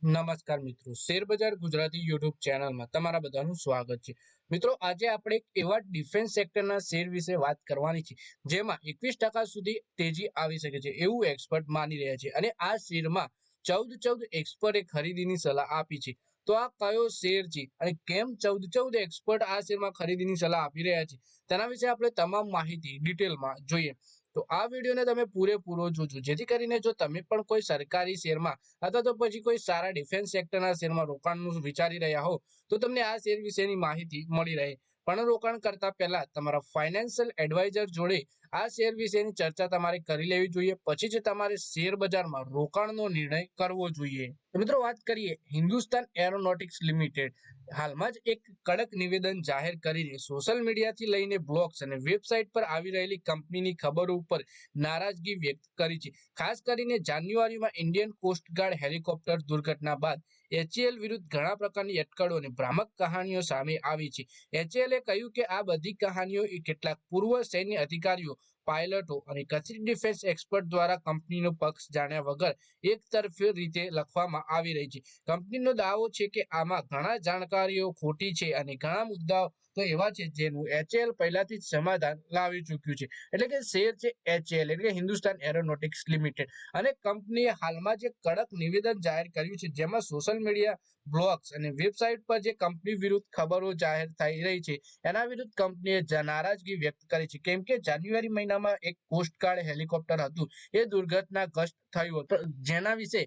નમસ્કાર મિત્રો, શેરબજાર ગુજરાતી યુટ્યુબ ચેનલમાં તમારા બધાનું સ્વાગત છે। મિત્રો, આજે આપણે એક એવા ડિફેન્સ સેક્ટરના શેર વિશે વાત કરવાની છે જેમાં 21% સુધી તેજી આવી શકે છે એવું એક્સપર્ટ માની રહ્યા છે અને આ શેરમાં 14 એક્સપર્ટે ખરીદીની સલાહ આપી છે। તો આ કયો શેર છે અને કેમ 14 એક્સપર્ટ આ શેરમાં ખરીદીની સલાહ આપી રહ્યા છે તેના વિશે આપણે તમામ માહિતી ડિટેલમાં જોઈએ। તો આ વિડીયોને તમે પૂરેપૂરો જોજો, જેથી કરીને જો તમે પણ કોઈ સરકારી શેરમાં અથવા તો પછી કોઈ સારા ડિફેન્સ સેક્ટરના શેરમાં રોકાણનું વિચારી રહ્યા હો તો તમને આ શેર વિશેની માહિતી મળી રહે। પણ રોકાણ કરતા પહેલા તમારા ફાઇનાન્શિયલ એડવાઇઝર જોડે આ શેર વિશેની ચર્ચા તમારે કરી લેવી જોઈએ, પછી જ તમારે શેર બજારમાં રોકાણનો નિર્ણય કરવો જોઈએ। તો મિત્રો, વાત કરીએ હિન્દુસ્તાન એરોનોટિક્સ લિમિટેડ હાલમાં જ એક કડક નિવેદન જાહેર કરીને સોશિયલ મીડિયાથી લઈને બ્લોગ્સ અને વેબસાઇટ પર આવી રહેલી કંપનીની ખબરો ઉપર નારાજગી વ્યક્ત કરી છે। ખાસ કરીને જાન્યુઆરીમાં ઇન્ડિયન કોસ્ટગાર્ડ હેલિકોપ્ટર દુર્ઘટના બાદ એચએએલ વિરુદ્ધ ઘણા પ્રકારની અટકળો અને ભ્રામક કહાનીઓ સામે આવી છે। એચએએલે કહ્યું કે આ બધી કહાનીઓ કેટલાક પૂર્વ સૈન્ય અધિકારીઓ, પાયલટો અને કથિત ડિફેન્સ એક્સપર્ટ દ્વારા કંપનીનો પક્ષ જાણ્યા વગર એકતરફી રીતે લખવામાં આવી રહી છે। કંપનીનો દાવો છે કે આમાં ઘણા જાણકારીઓ ખોટી છે અને ઘણા મુદ્દાઓ તો એવા છે જેનું એચએએલ પહેલાથી જ સમાધાન લાવી ચૂક્યું છે। એટલે કે શેર છે એચએએલ એટલે કે હિન્દુસ્તાન એરોનોટિક્સ લિમિટેડ, અને કંપનીએ હાલમાં જે કડક નિવેદન જાહેર કર્યું છે જેમાં સોશિયલ મીડિયા, બ્લોગ્સ અને વેબસાઇટ પર જે કંપની વિરુદ્ધ ખબરો જાહેર થઈ રહી છે એના વિરુદ્ધ કંપનીએ નારાજગી વ્યક્ત કરી છે, કેમ કે જાન્યુઆરી મહિનામાં એક કોસ્ટગાર્ડ હેલિકોપ્ટર હતું એ દુર્ઘટનાગ્રસ્ત થયું હતું, જેના વિશે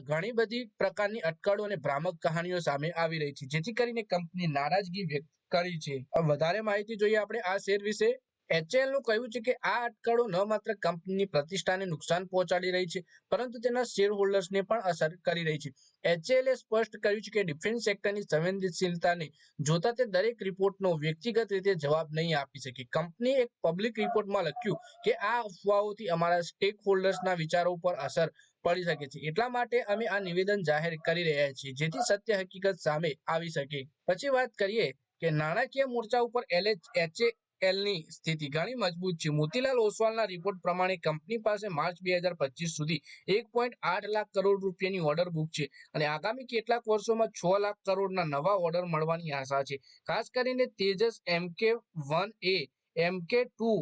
ઘણી બધી પ્રકારની અટકળો અને ભ્રામક કહાનીઓ સામે આવી રહી છે, જેથી કરીને કંપની નારાજગી વ્યક્ત કરી છે। વધારે માહિતી જોઈએ આપણે આ શેર વિશે। એચએએલ નું કહ્યું છે કે આ અટકળો ન માત્ર કંપનીની પ્રતિષ્ઠાને નુકસાન પહોંચાડી રહી છે પરંતુ તેના શેર હોલ્ડર્સને પણ અસર કરી રહી છે। એચએએલે સ્પષ્ટ કર્યું છે કે ડિફેન્સ સેક્ટરની સંવેદનશીલતાને જોતા તે દરેક રિપોર્ટનો વ્યક્તિગત રીતે જવાબ નહીં આપી શકે। કંપનીએ એક પબ્લિક રિપોર્ટમાં લખ્યું કે આ અફવાઓથી અમારા સ્ટેક હોલ્ડર્સના વિચારો પર અસર પડી શકે છે, એટલા માટે અમે આ નિવેદન જાહેર કરી રહ્યા છીએ જેથી સત્ય હકીકત સામે આવી શકે। પછી વાત કરીએ કે નાણાકીય મોરચા ઉપર એચએએલની સ્થિતિ ઘણી મજબૂત છે। મોતીલાલ ઓસવાલના રિપોર્ટ પ્રમાણે કંપની પાસે માર્ચ 2025 સુધી 1.8 લાખ કરોડ રૂપિયાની ઓર્ડર બુક છે અને આગામી કેટલાક વર્ષોમાં 6 લાખ કરોડના નવા ઓર્ડર મળવાની આશા છે। ખાસ કરીને તેજસ MK1A, MK2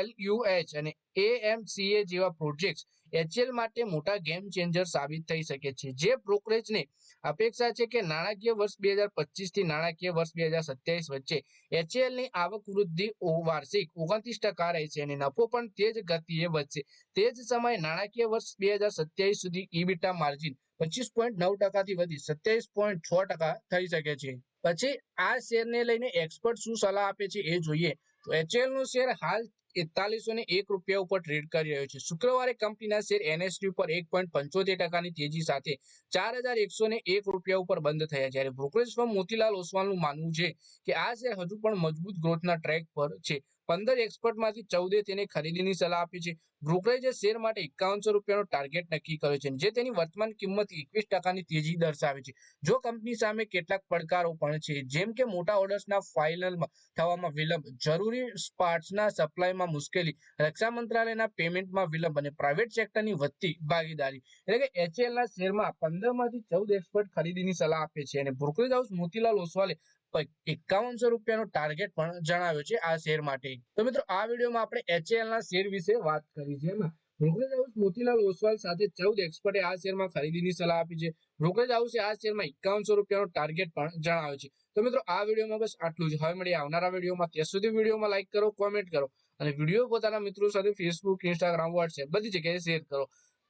LUH અને AMCA જેવા પ્રોજેક્ટ્સ એચએએલ માટે મોટા ગેમ ચેન્જર સાબિત થઈ શકે છે। જે બ્રોકરેજને અપેક્ષા છે કે નાણાકીય વર્ષ 2025 થી નાણાકીય વર્ષ 2027 વચ્ચે એચએએલની આવક વૃદ્ધિ વાર્ષિક 29% રહેશે અને નફો પણ તેજ ગતિએ વધશે। તે જ સમયે નાણાકીય વર્ષ 2027 સુધી ઇબિટા માર્જિન 25.9% થી વધી 27.6% થઈ શકે છે। પછી આ શેરને લઈને એક્સપર્ટ શું સલાહ આપે છે એ જોઈએ તો એચએએલ નો શેર હાલ 4101 રૂપિયા ઉપર ટ્રેડ કરી રહ્યો છે। શુક્રવારે કંપનીના શેર એનએસટી ઉપર 1.75% તેજી સાથે 4101 રૂપિયા ઉપર બંધ થયા, જ્યારે બ્રોકરેજ ફર્મ મોતીલાલ ઓસવાલનું માનવું છે કે આ શેર હજુ પણ મજબૂત ગ્રોથના ટ્રેક પર છે। 15 એક્સપર્ટમાંથી 14 તેને ખરીદીની સલાહ આપી છે। બ્રોકરેજે શેર માટે 5100 રૂપિયાનો ટાર્ગેટ નક્કી કર્યો છે, જે તેની વર્તમાન કિંમત 21%ની તેજી દર્શાવે છે। જો કંપની સામે કેટલાક પડકારો પણ છે, જેમ કે મોટા ઓર્ડર્સના ફાઇનલમાં થવામાં વિલંબ, જરૂરી પાર્ટ્સના સપ્લાયમાં મુશ્કેલી, રક્ષા મંત્રાલયના પેમેન્ટમાં વિલંબ અને પ્રાઇવેટ સેક્ટરની વધતી ભાગીદારી, એટલે કે એચએએલના શેરમાં 15માંથી 14 એક્સપર્ટ ખરીદીની સલાહ આપે છે અને બ્રોકરેજ હાઉસ મોતીલાલ ઓસવાલે 5100 રૂપિયાનો ટાર્ગેટ પણ જણાવ્યો છે આ શેર માટે। તો મિત્રો, આ વિડીયોમાં આપણે એચએએલના શેર વિશે વાત કરી છે, એમાં બ્રોકરેજ હાઉસ મોતીલાલ ઓસવાલ સાથે 14 એક્સપર્ટે આ શેરમાં ખરીદીની સલાહ આપી છે। બ્રોકરેજ હાઉસે આ શેરમાં 5100 રૂપિયાનો ટાર્ગેટ પણ જણાવ્યો છે। તો મિત્રો, આ વિડીયોમાં બસ આટલું જ। હવે મળીએ આવનારા વિડીયોમાં, ત્યાં સુધી વિડીયોમાં લાઈક કરો, કોમેન્ટ કરો અને વિડીયો પોતાના મિત્રો સાથે ફેસબુક, ઇન્સ્ટાગ્રામ, વોટ્સએપ બધી જગ્યાએ શેર કરો।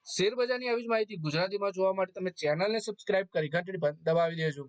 શેર બજારની આવી જ માહિતી ગુજરાતીમાં જોવા માટે તમે ચેનલને સબસ્ક્રાઇબ કરી ઘંટડી પર દબાવી દેજો।